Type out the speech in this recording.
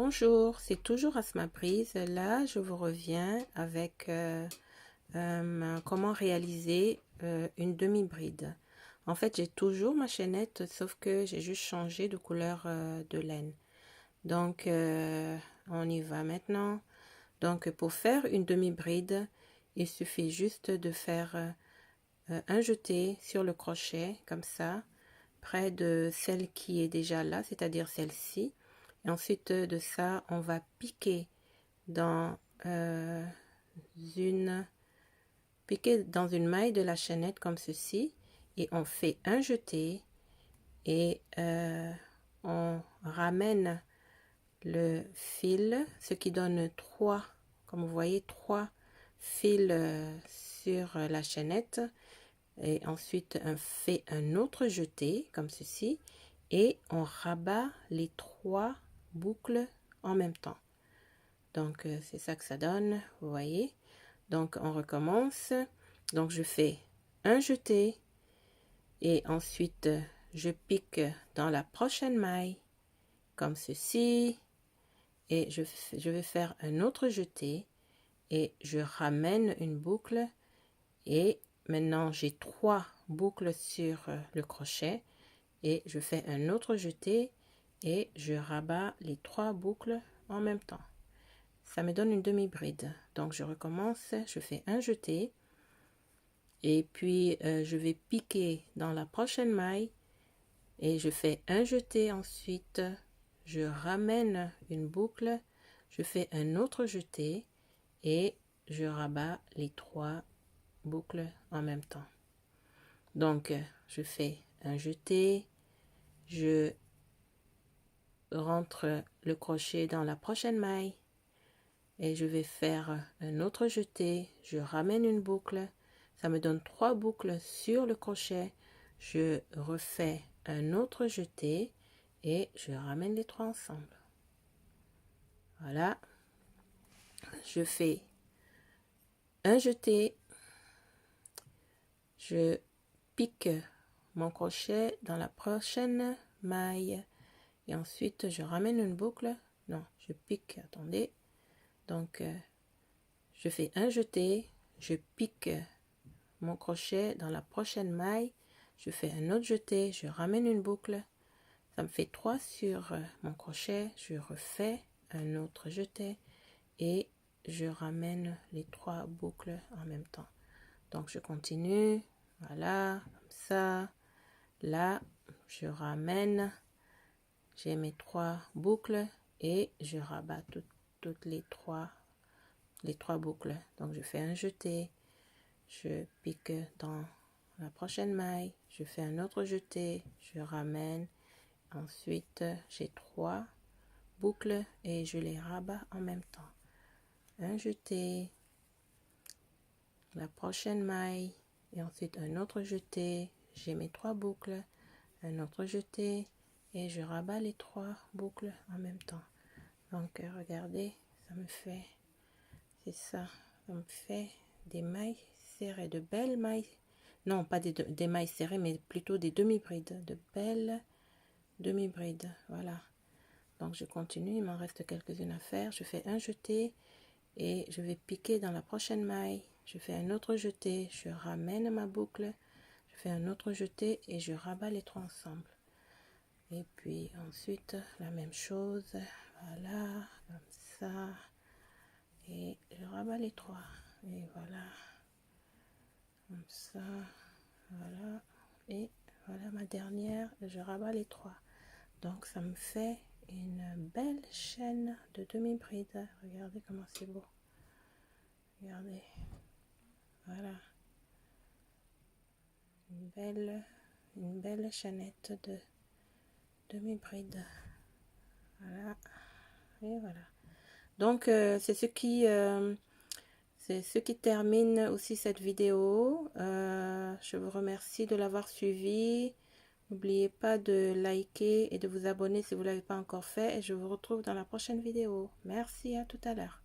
Bonjour, c'est toujours Asma Brise. Là, je vous reviens avec comment réaliser une demi-bride. En fait, j'ai toujours ma chaînette, sauf que j'ai juste changé de couleur de laine. Donc, on y va maintenant. Donc, pour faire une demi-bride, il suffit juste de faire un jeté sur le crochet, comme ça, près de celle qui est déjà là, c'est-à-dire celle-ci. Et ensuite de ça, on va piquer dans une maille de la chaînette comme ceci, et on fait un jeté et on ramène le fil, ce qui donne trois, comme vous voyez, trois fils sur la chaînette. Et ensuite on fait un autre jeté comme ceci et on rabat les trois boucles en même temps. Donc c'est ça que ça donne, vous voyez. Donc on recommence. Donc je fais un jeté et ensuite je pique dans la prochaine maille comme ceci et je vais faire un autre jeté et je ramène une boucle et maintenant j'ai trois boucles sur le crochet et je fais un autre jeté et je rabats les trois boucles en même temps. Ça me donne une demi-bride. Donc je recommence, je fais un jeté et puis je vais piquer dans la prochaine maille et je fais un jeté, ensuite je ramène une boucle, je fais un autre jeté et je rabats les trois boucles en même temps. Donc je fais un jeté, je rentre le crochet dans la prochaine maille et je vais faire un autre jeté, je ramène une boucle, ça me donne trois boucles sur le crochet, je refais un autre jeté et je ramène les trois ensemble. Voilà, je fais un jeté, je pique mon crochet dans la prochaine maille et ensuite je ramène une boucle, non, je pique, attendez, donc je fais un jeté, je pique mon crochet dans la prochaine maille, je fais un autre jeté, je ramène une boucle, ça me fait 3 sur mon crochet, je refais un autre jeté et je ramène les trois boucles en même temps. Donc je continue, voilà, comme ça, là je ramène, j'ai mes trois boucles et je rabats toutes les trois boucles. Donc je fais un jeté, je pique dans la prochaine maille, je fais un autre jeté, je ramène, ensuite j'ai trois boucles et je les rabats en même temps. Un jeté, la prochaine maille et ensuite un autre jeté, j'ai mes trois boucles, un autre jeté et je rabats les trois boucles en même temps. Donc regardez, ça me fait, c'est ça, ça me fait des mailles serrées, de belles mailles, non pas des mailles serrées mais plutôt des demi-brides, de belles demi-brides, voilà. Donc je continue, il m'en reste quelques-unes à faire, je fais un jeté et je vais piquer dans la prochaine maille, je fais un autre jeté, je ramène ma boucle, je fais un autre jeté et je rabats les trois ensemble. Et puis ensuite la même chose, voilà, comme ça, et je rabats les trois, et voilà, comme ça, voilà, et voilà ma dernière, je rabats les trois. Donc ça me fait une belle chaîne de demi-bride. Regardez comment c'est beau. Regardez. Voilà. Une belle chaînette de demi-bride. Voilà. Et voilà. Donc c'est ce qui termine aussi cette vidéo. Je vous remercie de l'avoir suivi. N'oubliez pas de liker et de vous abonner si vous ne l'avez pas encore fait. Et je vous retrouve dans la prochaine vidéo. Merci, à tout à l'heure.